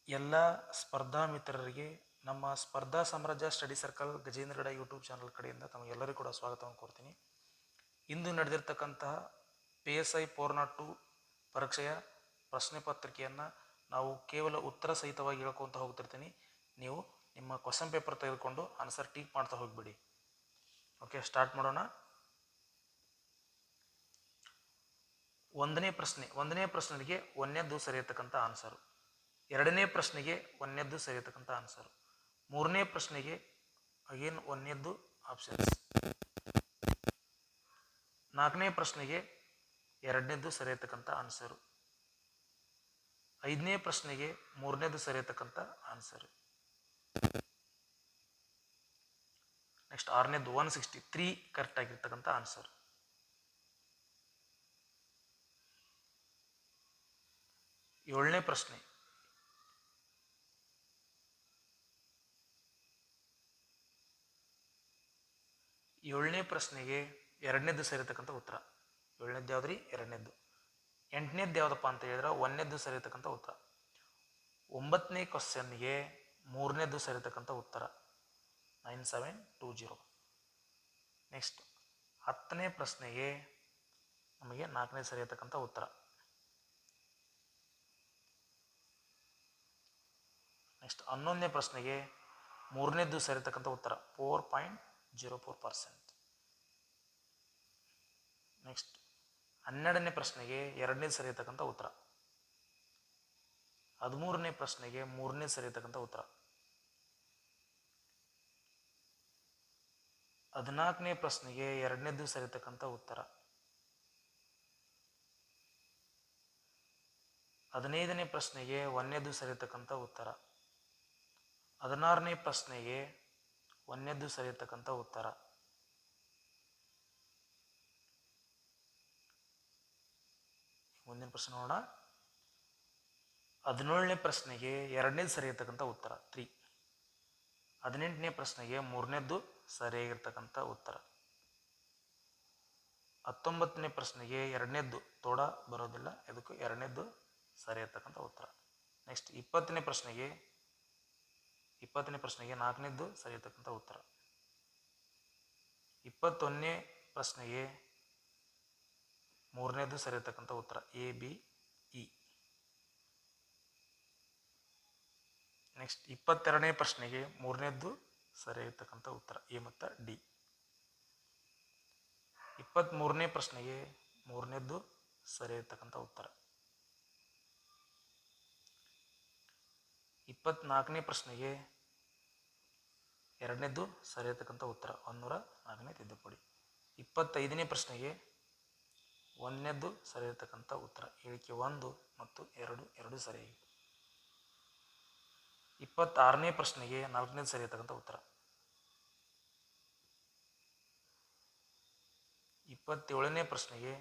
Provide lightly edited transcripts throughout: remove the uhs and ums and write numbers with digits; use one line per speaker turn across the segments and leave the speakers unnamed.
ಎಲ್ಲ ಸ್ಪರ್ಧಾ ಮಿತ್ರರಿಗೆ ನಮ್ಮ ಸ್ಪರ್ಧಾ ಸಾಮ್ರಾಜ್ಯ study circle Gajendragad YouTube channel ಕಡೆಯಿಂದ ತಮಗೆಲ್ಲರಿಗೂ ಕೂಡ ಸ್ವಾಗತವನ್ನು ಕೋರ್ತೀನಿ. ಇಂದು ನಡೆದಿರ್ತಕ್ಕಂತಹ PSI 402 ಪರೀಕ್ಷೆಯ ಪ್ರಶ್ನೆ ಪತ್ರಿಕೆಯನ್ನು ನಾವು ಕೇವಲ ಉತ್ತರ ಸಹಿತವಾಗಿ ಹೇಳ್ಕೊತ ಹೋಗ್ತಿರ್ತೀನಿ. ನೀವು ನಿಮ್ಮ ಕ್ವಶನ್ ಪೇಪರ್ ತೆಗೆದುಕೊಂಡು ಆನ್ಸರ್ ಟೀಕ್ ಮಾಡ್ತಾ ಹೋಗ್ಬಿಡಿ. ಓಕೆ, ಸ್ಟಾರ್ಟ್ ಮಾಡೋಣ. ಒಂದನೇ ಪ್ರಶ್ನೆಗೆ ಒಂದನೇದ್ದು ಸರಿಯತಕ್ಕಂಥ ಆನ್ಸರು. ಎರಡನೇ ಪ್ರಶ್ನೆಗೆ ಒಂದನೇದ್ದು ಸರಿಯತಕ್ಕಂಥ ಆನ್ಸರು. ಮೂರನೇ ಪ್ರಶ್ನೆಗೆ ಅಗೇನ್ ಒಂದನೇದ್ದು ಆಪ್ಷನ್ಸ್. ನಾಲ್ಕನೇ ಪ್ರಶ್ನೆಗೆ ಎರಡನೇದ್ದು ಸರಿಯತಕ್ಕಂಥ ಆನ್ಸರು. ಐದನೇ ಪ್ರಶ್ನೆಗೆ ಮೂರನೇದು ಸರಿಯತಕ್ಕಂಥ ಆನ್ಸರು. ನೆಕ್ಸ್ಟ್ ಆರನೇದು 163 ಕರೆಕ್ಟ್ ಆಗಿರ್ತಕ್ಕಂಥ ಆನ್ಸರ್. ಏಳನೇ ಪ್ರಶ್ನೆ ಪ್ರಶ್ನೆಗೆ ಎರಡನೇದ್ದು ಸರಿಯತಕ್ಕಂಥ ಉತ್ತರ. ಏಳನೇದ್ದು ಯಾವ್ದ್ರಿ? ಎರಡನೇದ್ದು. ಎಂಟನೇದ್ದು ಯಾವ್ದಪ್ಪ ಅಂತ ಹೇಳಿದ್ರೆ ಒಂದನೇದ್ದು ಸರಿಯತಕ್ಕಂಥ ಉತ್ತರ. 9ನೇ ಕ್ವಶನ್ಗೆ ಮೂರನೇದ್ದು ಸರಿಯತಕ್ಕಂಥ ಉತ್ತರ 9720. ನೆಕ್ಸ್ಟ್ 10ನೇ ಪ್ರಶ್ನೆಗೆ ನಮಗೆ 4ನೇ ಸರಿಯತಕ್ಕಂಥ ಉತ್ತರ. ನೆಕ್ಸ್ಟ್ 11ನೇ ಪ್ರಶ್ನೆಗೆ ಮೂರನೇದ್ದು ಸರಿಯತಕ್ಕಂಥ ಉತ್ತರ 4.04%. ನೆಕ್ಸ್ಟ್ 12ನೇ ಪ್ರಶ್ನೆಗೆ ಎರಡನೇ ಸರಿಯತಕ್ಕಂಥ ಉತ್ತರ. 13ನೇ ಪ್ರಶ್ನೆಗೆ ಮೂರನೇ ಸರಿಯತಕ್ಕಂಥ ಉತ್ತರ. 14ನೇ ಪ್ರಶ್ನೆಗೆ ಎರಡನೇದ್ದು ಸರಿಯತಕ್ಕಂಥ ಉತ್ತರ. 15ನೇ ಪ್ರಶ್ನೆಗೆ ಒಂದನೇದ್ದು ಸರಿಯತಕ್ಕಂಥ ಉತ್ತರ. 16ನೇ ಪ್ರಶ್ನೆಗೆ ಒಂದನೇದ್ದು ಸರಿಯತಕ್ಕಂಥ ಉತ್ತರ. ಮುಂದಿನ ಪ್ರಶ್ನೆ ನೋಡೋಣ. 17ನೇ ಪ್ರಶ್ನೆಗೆ ಎರಡನೇದು ಸರಿಯತಕ್ಕಂಥ ಉತ್ತರ 3. 18ನೇ ಪ್ರಶ್ನೆಗೆ ಮೂರನೇದ್ದು ಸರಿಯಾಗಿರ್ತಕ್ಕಂಥ ಉತ್ತರ. 19ನೇ ಪ್ರಶ್ನೆಗೆ ಎರಡನೇದ್ದು ತೋಡ ಬರೋದಿಲ್ಲ, ಇದಕ್ಕೂ ಎರಡನೇದ್ದು ಸರಿಯಾಗಿರ್ತಕ್ಕಂಥ ಉತ್ತರ. ನೆಕ್ಸ್ಟ್ 20ನೇ ಪ್ರಶ್ನೆಗೆ ನಾಲ್ಕನೇದ್ದು ಸರಿಯಾಗಿರ್ತಕ್ಕಂಥ ಉತ್ತರ. 21ನೇ ಪ್ರಶ್ನೆಗೆ ಮೂರನೇದ್ದು ಸರಿಯಾಗಿರ್ತಕ್ಕಂಥ ಉತ್ತರ ABE. ನೆಕ್ಸ್ಟ್ 22ನೇ ಪ್ರಶ್ನೆಗೆ ಮೂರನೇದ್ದು ಸರಿಯಾಗಿರ್ತಕ್ಕಂಥ ಉತ್ತರ A ಮತ್ತು D. 23ನೇ ಪ್ರಶ್ನೆಗೆ ಮೂರನೇದ್ದು ಸರಿಯಾಗಿರ್ತಕ್ಕಂಥ ಉತ್ತರ. 24ನೇ ಪ್ರಶ್ನೆಗೆ ಎರಡನೇದ್ದು ಸರಿಯಾಗಿರ್ತಕ್ಕಂಥ ಉತ್ತರ 104ನೇ ತಿದ್ದುಪಡಿ. 25ನೇ ಪ್ರಶ್ನೆಗೆ ಒಂದನೇದ್ದು ಸರಿಯಾಗಿರ್ತಕ್ಕಂಥ ಉತ್ತರ. ಹೇಳಿಕೆ 1 ಮತ್ತು 2 ಎರಡು ಸರಿಯಾಗಿ. 26ನೇ ಪ್ರಶ್ನೆಗೆ ನಾಲ್ಕನೇದು ಸರಿಯಾಗಿರ್ತಕ್ಕಂಥ ಉತ್ತರ. 27ನೇ ಪ್ರಶ್ನೆಗೆ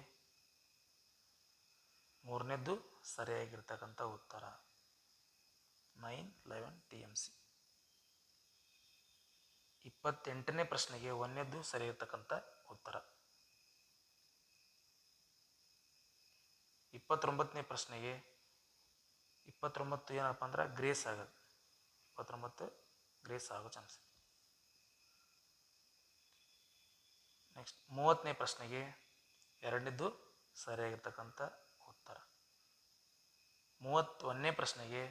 ಮೂರನೇದ್ದು ಸರಿಯಾಗಿರ್ತಕ್ಕಂಥ ಉತ್ತರ 911 TMC. 28ನೇ ಪ್ರಶ್ನೆಗೆ ಒಂದನೇದ್ದು ಸರಿಯಾಗಿರ್ತಕ್ಕಂಥ ಉತ್ತರ. 29ನೇ ಪ್ರಶ್ನೆಗೆ 29 ಏನಪ್ಪ ಅಂದ್ರೆ ಗ್ರೇಸ್ ಆಗೋದು. 29 ಗ್ರೇಸ್ ಆಗೋ ಚಾನ್ಸ್. ನೆಕ್ಸ್ಟ್ 30ನೇ ಪ್ರಶ್ನೆಗೆ ಎರಡನೇದ್ದು ಸರಿಯಾಗಿರ್ತಕ್ಕಂಥ ಉತ್ತರ. 31ನೇ ಪ್ರಶ್ನೆಗೆ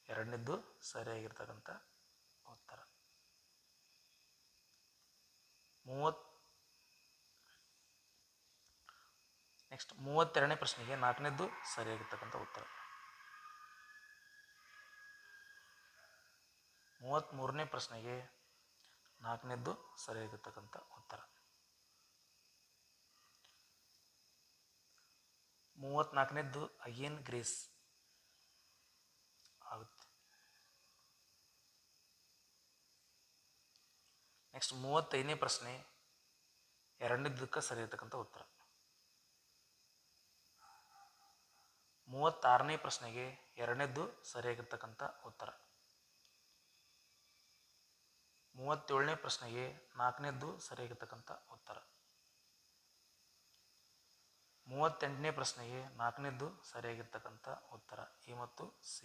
ಎರಡನೇದ್ದು ಸರಿಯಾಗಿರ್ತಕ್ಕಂಥ ಉತ್ತರ. ನೆಕ್ಸ್ಟ್ 32ನೇ ಪ್ರಶ್ನೆಗೆ ನಾಲ್ಕನೇದ್ದು ಸರಿಯಾಗಿರ್ತಕ್ಕಂಥ ಉತ್ತರ. 33ನೇ ಪ್ರಶ್ನೆಗೆ ನಾಲ್ಕನೇದ್ದು ಸರಿಯಾಗಿರ್ತಕ್ಕಂಥ ಉತ್ತರ. 34ನೇದ್ದು ಅಗೇನ್ ಗ್ರೇಸ್ ಆಗುತ್ತೆ. ನೆಕ್ಸ್ಟ್ 35ನೇ ಪ್ರಶ್ನೆ ಎರಡನೇದಕ್ಕೆ ಸರಿಯಾಗಿರ್ತಕ್ಕಂಥ ಉತ್ತರ. 36ನೇ ಪ್ರಶ್ನೆಗೆ ಎರಡನೇದ್ದು ಸರಿಯಾಗಿರ್ತಕ್ಕಂಥ ಉತ್ತರ. 37ನೇ ಪ್ರಶ್ನೆಗೆ ನಾಲ್ಕನೇದ್ದು ಸರಿಯಾಗಿರ್ತಕ್ಕಂಥ ಉತ್ತರ. 38ನೇ ಪ್ರಶ್ನೆಗೆ ನಾಲ್ಕನೇದ್ದು ಸರಿಯಾಗಿರ್ತಕ್ಕಂಥ ಉತ್ತರ A ಮತ್ತು C.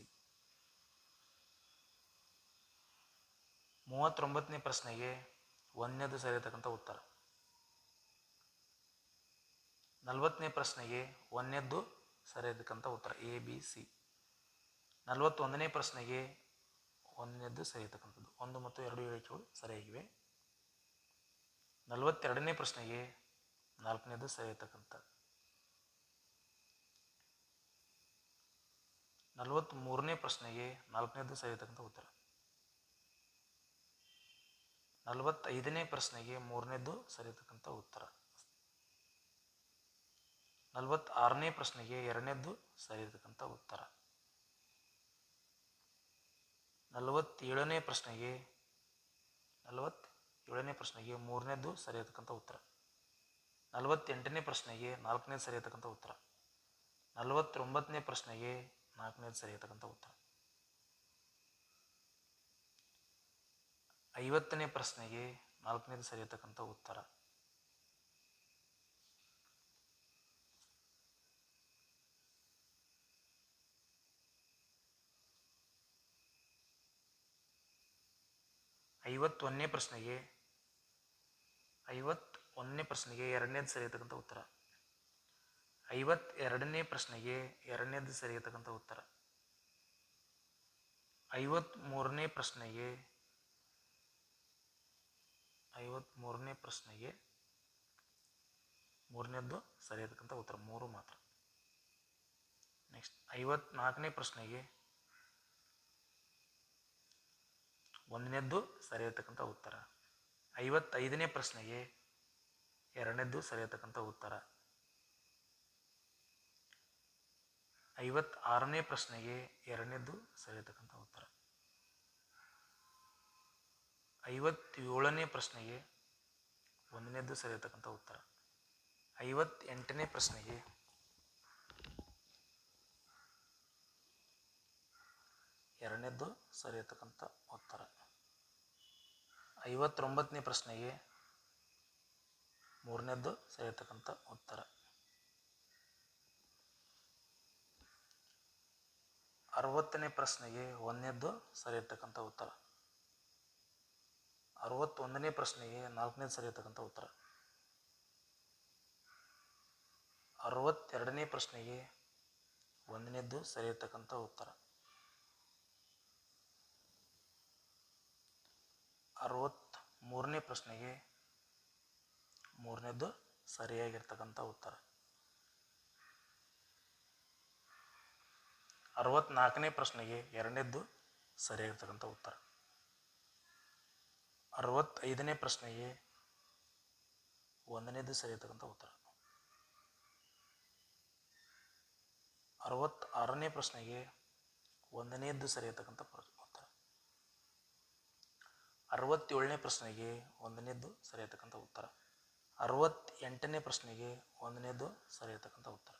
39ನೇ ಪ್ರಶ್ನೆಗೆ ಒಂದನೇದು ಸರಿಯಿರ್ತಕ್ಕಂಥ ಉತ್ತರ. 40ನೇ ಪ್ರಶ್ನೆಗೆ ಒಂದನೇದ್ದು ಸರಿಯಿರ್ತಕ್ಕಂಥ ಉತ್ತರ ABC. 41ನೇ ಪ್ರಶ್ನೆಗೆ ಒಂದನೇದ್ದು ಸರಿಯಿರ್ತಕ್ಕಂಥದ್ದು. 1 ಮತ್ತು 2 ಹೇಳಿಕೆಗಳು ಸರಿಯಾಗಿವೆ. 42ನೇ ಪ್ರಶ್ನೆಗೆ 4ನೇದು ಸರಿಯಿರ್ತಕ್ಕಂಥ. 43ನೇ ಪ್ರಶ್ನೆಗೆ 4ನೇದು ಸರಿಯಿರ್ತಕ್ಕಂಥ ಉತ್ತರ. 45ನೇ ಪ್ರಶ್ನೆಗೆ 3ನೇದ್ದು ಸರಿಯಿರ್ತಕ್ಕಂಥ ಉತ್ತರ. 46ನೇ ಪ್ರಶ್ನೆಗೆ 2ನೇದ್ದು ಸರಿಯಿರ್ತಕ್ಕಂಥ ಉತ್ತರ. 47ನೇ ಪ್ರಶ್ನೆಗೆ 3ನೇದ್ದು ಸರಿಯಿರ್ತಕ್ಕಂಥ ಉತ್ತರ. 48ನೇ ಪ್ರಶ್ನೆಗೆ 4ನೇದು ಸರಿಯಿರ್ತಕ್ಕಂಥ ಉತ್ತರ. 49ನೇ ಪ್ರಶ್ನೆಗೆ 4ನೇದು ಸರಿಯಿರ್ತಕ್ಕಂಥ ಉತ್ತರ. 50ನೇ ಪ್ರಶ್ನೆಗೆ 4ನೇದು ಸರಿಯಿರ್ತಕ್ಕಂಥ ಉತ್ತರ. 51ನೇ ಪ್ರಶ್ನೆಗೆ 2ನೇದು ಸರಿಯಿರ್ತಕ್ಕಂಥ ಉತ್ತರ. 52ನೇ ಪ್ರಶ್ನೆಗೆ 2ನೇದು ಸರಿಯಿರ್ತಕ್ಕಂಥ ಉತ್ತರ. 53ನೇ ಪ್ರಶ್ನೆಗೆ 3ನೇದ್ದು ಸರಿಯಿರ್ತಕ್ಕಂಥ ಉತ್ತರ. 3 ಮಾತ್ರ. ನೆಕ್ಸ್ಟ್ 54ನೇ ಪ್ರಶ್ನೆಗೆ 1ನೇದ್ದು ಸರಿಯಿರ್ತಕ್ಕಂಥ ಉತ್ತರ. 55ನೇ ಪ್ರಶ್ನೆಗೆ 2ನೇದ್ದು ಸರಿಯಿರ್ತಕ್ಕಂಥ ಉತ್ತರ. 56ನೇ ಪ್ರಶ್ನೆಗೆ 2ನೇದ್ದು ಸರಿಯಿರ್ತಕ್ಕಂಥ ಉತ್ತರ. 57ನೇ ಪ್ರಶ್ನೆಗೆ 1ನೇದ್ದು ಸರಿಯಿರ್ತಕ್ಕಂಥ ಉತ್ತರ. 58ನೇ ಪ್ರಶ್ನೆಗೆ 2ನೇದ್ದು ಸರಿಯಿರ್ತಕ್ಕಂಥ ಉತ್ತರ. 59ನೇ ಪ್ರಶ್ನೆಗೆ 3ನೇದ್ದು ಸರಿಯಿರ್ತಕ್ಕಂಥ ಉತ್ತರ. 60ನೇ ಪ್ರಶ್ನೆಗೆ 1ನೇದ್ದು ಸರಿಯಿರ್ತಕ್ಕಂಥ ಉತ್ತರ. 61ನೇ ಪ್ರಶ್ನೆಗೆ 4ನೇದು ಸರಿಯಿರ್ತಕ್ಕಂಥ ಉತ್ತರ. 62ನೇ ಪ್ರಶ್ನೆಗೆ 1ನೇದ್ದು ಸರಿಯಿರ್ತಕ್ಕಂಥ ಉತ್ತರ. 63ನೇ ಪ್ರಶ್ನೆಗೆ 3ನೇದ್ದು ಸರಿಯಾಗಿರ್ತಕ್ಕಂಥ ಉತ್ತರ. 64ನೇ ಪ್ರಶ್ನೆಗೆ 2ನೇದ್ದು ಸರಿಯಾಗಿರ್ತಕ್ಕಂಥ ಉತ್ತರ. 65ನೇ ಪ್ರಶ್ನೆಗೆ 1ನೇದ್ದು ಸರಿಯಿರ್ತಕ್ಕಂಥ ಉತ್ತರ. 66ನೇ ಪ್ರಶ್ನೆಗೆ 1ನೇದ್ದು ಸರಿಯಿರ್ತಕ್ಕಂಥ ಉತ್ತರ. 67ನೇ ಪ್ರಶ್ನೆಗೆ 1ನೇದ್ದು ಸರಿಯಿರ್ತಕ್ಕಂಥ ಉತ್ತರ. 68ನೇ ಪ್ರಶ್ನೆಗೆ 1ನೇದ್ದು ಸರಿಯಿರ್ತಕ್ಕಂಥ ಉತ್ತರ.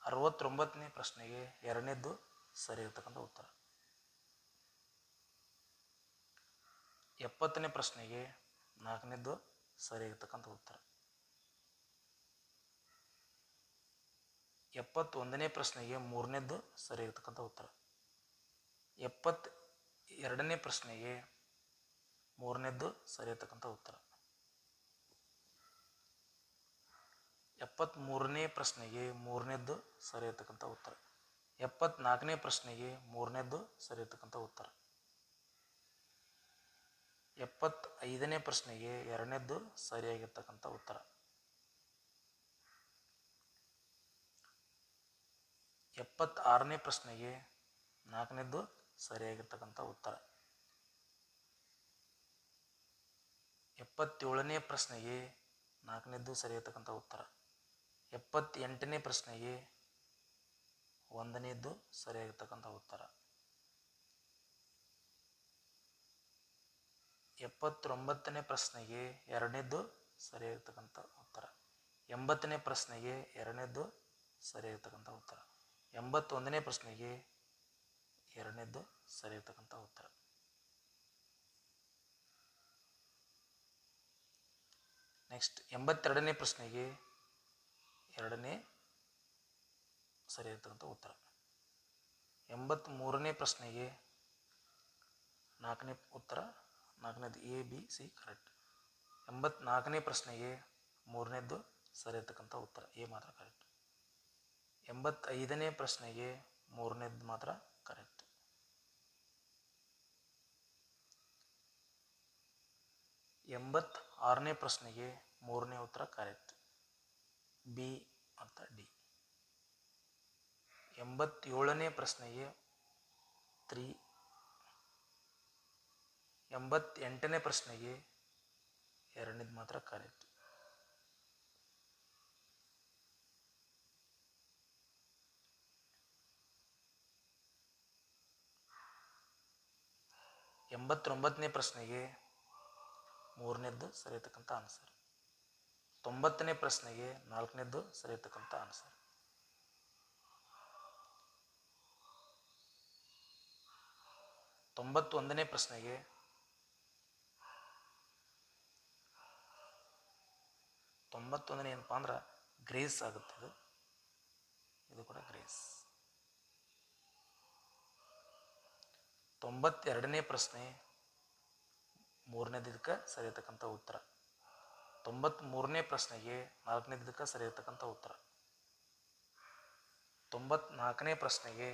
69ನೇ ಪ್ರಶ್ನೆಗೆ 2ನೇದ್ದು ಸರಿಯಿರ್ತಕ್ಕಂಥ ಉತ್ತರ. 70ನೇ ಪ್ರಶ್ನೆಗೆ 4ನೇದ್ದು ಸರಿಯಿರ್ತಕ್ಕಂಥ ಉತ್ತರ. 71ನೇ ಪ್ರಶ್ನೆಗೆ 3ನೇದ್ದು ಸರಿಯಿರ್ತಕ್ಕಂಥ ಉತ್ತರ. 72ನೇ ಪ್ರಶ್ನೆಗೆ 3ನೇದ್ದು ಸರಿಯಿರ್ತಕ್ಕಂಥ ಉತ್ತರ. 73ನೇ ಪ್ರಶ್ನೆಗೆ 3ನೇದ್ದು ಸರಿಯಿರ್ತಕ್ಕಂಥ ಉತ್ತರ. 74ನೇ ಪ್ರಶ್ನೆಗೆ 3ನೇದ್ದು ಸರಿಯಿರ್ತಕ್ಕಂಥ ಉತ್ತರ. 75ನೇ ಪ್ರಶ್ನೆಗೆ 2ನೇದ್ದು ಸರಿಯಾಗಿರ್ತಕ್ಕಂಥ ಉತ್ತರ. 76ನೇ ಪ್ರಶ್ನೆಗೆ 4ನೇದ್ದು ಸರಿಯಾಗಿರ್ತಕ್ಕಂಥ ಉತ್ತರ. 77ನೇ ಪ್ರಶ್ನೆಗೆ 4ನೇದ್ದು ಸರಿಯಿರ್ತಕ್ಕಂಥ ಉತ್ತರ. 78ನೇ ಪ್ರಶ್ನೆಗೆ 1ನೇದ್ದು ಸರಿಯಾಗಿರ್ತಕ್ಕಂಥ ಉತ್ತರ. 79ನೇ ಪ್ರಶ್ನೆಗೆ 2ನೇದ್ದು ಸರಿಯಾಗಿರ್ತಕ್ಕಂಥ ಉತ್ತರ. 80ನೇ ಪ್ರಶ್ನೆಗೆ 2ನೇದ್ದು ಸರಿಯಾಗಿರ್ತಕ್ಕಂಥ ಉತ್ತರ. 81ನೇ ಪ್ರಶ್ನೆಗೆ 2ನೇದ್ದು ಸರಿಯಿರ್ತಕ್ಕಂಥ ಉತ್ತರ. ನೆಕ್ಸ್ಟ್ 82ನೇ ಪ್ರಶ್ನೆಗೆ 2ನೇ ಸರಿಯಿರ್ತಕ್ಕಂಥ ಉತ್ತರ. 83ನೇ ಪ್ರಶ್ನೆಗೆ ನಾಲ್ಕನೇ ಉತ್ತರ ನಾಲ್ಕನೇದು ಎ ಬಿ ಸಿ ಕರೆಕ್ಟ್. 84ನೇ ಪ್ರಶ್ನೆಗೆ ಮೂರನೇದ್ದು ಸರಿ ಇರ್ತಕ್ಕಂಥ ಉತ್ತರ ಎ ಮಾತ್ರ ಕರೆಕ್ಟ್. 85ನೇ ಪ್ರಶ್ನೆಗೆ ಮೂರನೇದ್ದು ಮಾತ್ರ ಕರೆಕ್ಟ್. 86ನೇ ಪ್ರಶ್ನೆಗೆ ಮೂರನೇ ಉತ್ತರ ಕರೆಕ್ಟ್, ಬಿ ಅಂತ ಡಿ. 87ನೇ ಪ್ರಶ್ನೆಗೆ 3. 88ನೇ ಪ್ರಶ್ನೆಗೆ ಎರಡನೇದು ಮಾತ್ರ ಕರೆಕ್ಟ್. 89ನೇ ಪ್ರಶ್ನೆಗೆ ಮೂರನೇದ್ದು ಸರಿ ಇರ್ತಕ್ಕಂಥ ಆನ್ಸರ್. 90ನೇ ಪ್ರಶ್ನೆಗೆ ನಾಲ್ಕನೇದ್ದು ಸರಿ ಇರ್ತಕ್ಕಂಥ ಆನ್ಸರ್. 91ನೇ ಪ್ರಶ್ನೆಗೆ 91ನೇ ಏನಪ್ಪ ಅಂದ್ರೆ ಗ್ರೇಸ್ ಆಗುತ್ತೆ. ಇದು ಕೂಡ ಗ್ರೇಸ್. 92ನೇ ಪ್ರಶ್ನೆ ಮೂರನೇದಕ್ಕೆ ಸರಿ ಇರ್ತಕ್ಕಂಥ ಉತ್ತರ. 93ನೇ ಪ್ರಶ್ನೆಗೆ ನಾಲ್ಕನೇದಕ್ಕೆ ಸರಿ ಇರ್ತಕ್ಕಂಥ ಉತ್ತರ. 94ನೇ ಪ್ರಶ್ನೆಗೆ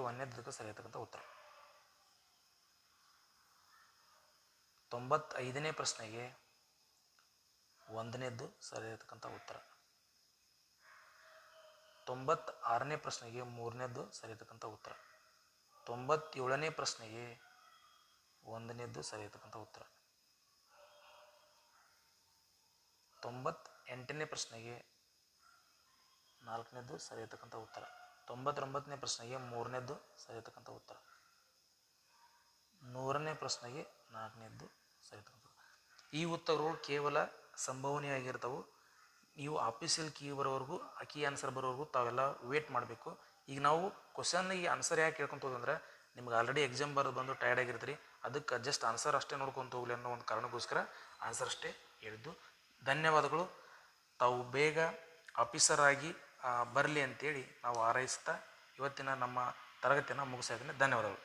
ಒಂದನೇದಕ್ಕೆ ಸರಿ ಇರ್ತಕ್ಕಂಥ ಉತ್ತರ. 95ನೇ ಪ್ರಶ್ನೆಗೆ ಒಂದನೇದ್ದು ಸರಿ ಇರ್ತಕ್ಕಂಥ ಉತ್ತರ. 96ನೇ ಪ್ರಶ್ನೆಗೆ ಮೂರನೇದ್ದು ಸರಿ ಇರ್ತಕ್ಕಂಥ ಉತ್ತರ. 97ನೇ ಪ್ರಶ್ನೆಗೆ ಒಂದನೇದ್ದು ಸರಿ ಇರ್ತಕ್ಕಂಥ ಉತ್ತರ. 98ನೇ ಪ್ರಶ್ನೆಗೆ ನಾಲ್ಕನೇದ್ದು ಸರಿ ಇರ್ತಕ್ಕಂಥ ಉತ್ತರ. 99ನೇ ಪ್ರಶ್ನೆಗೆ ಮೂರನೇದ್ದು ಸರಿ ಇರ್ತಕ್ಕಂಥ ಉತ್ತರ. 100ನೇ ಪ್ರಶ್ನೆಗೆ ನಾಲ್ಕನೇದ್ದು ಸರಿ ಇರ್ತಕ್ಕಂಥ. ಈ ಉತ್ತರಗಳು ಕೇವಲ ಸಂಭವನೀಯವಾಗಿರ್ತವೆ. ನೀವು ಆಫೀಸಿಯಲ್ ಕೀ ಬರೋವರೆಗೂ ಕೀ ಆನ್ಸರ್ ಬರೋವರೆಗೂ ತಾವೆಲ್ಲ ವೇಟ್ ಮಾಡಬೇಕು. ಈಗ ನಾವು ಕ್ವಶನ್ನಿಗೆ ಆನ್ಸರ್ ಯಾಕೆ ಕೇಳ್ಕೊಂತ ಹೋದಂದ್ರೆ ನಿಮ್ಗೆ ಆಲ್ರೆಡಿ ಎಕ್ಸಾಮ್ ಬರೋದು ಬಂದು ಟಯರ್ಡ್ ಆಗಿರ್ತೀರಿ. ಅದಕ್ಕೆ ಜಸ್ಟ್ ಆನ್ಸರ್ ಅಷ್ಟೇ ನೋಡ್ಕೊತ ಹೋಗಲಿ ಅನ್ನೋ ಒಂದು ಕಾರಣಕ್ಕೋಸ್ಕರ ಆನ್ಸರ್ ಅಷ್ಟೇ ಹೇಳಿದ್ದು. ಧನ್ಯವಾದಗಳು. ತಾವು ಬೇಗ ಆಫೀಸರ್ ಆಗಿ ಬರಲಿ ಅಂತೇಳಿ ನಾವು ಹಾರೈಸ್ತಾ ಇವತ್ತಿನ ನಮ್ಮ ತರಗತಿಯನ್ನು ಮುಗಿಸ್ತಾ ಇದ್ದೀನಿ. ಧನ್ಯವಾದಗಳು.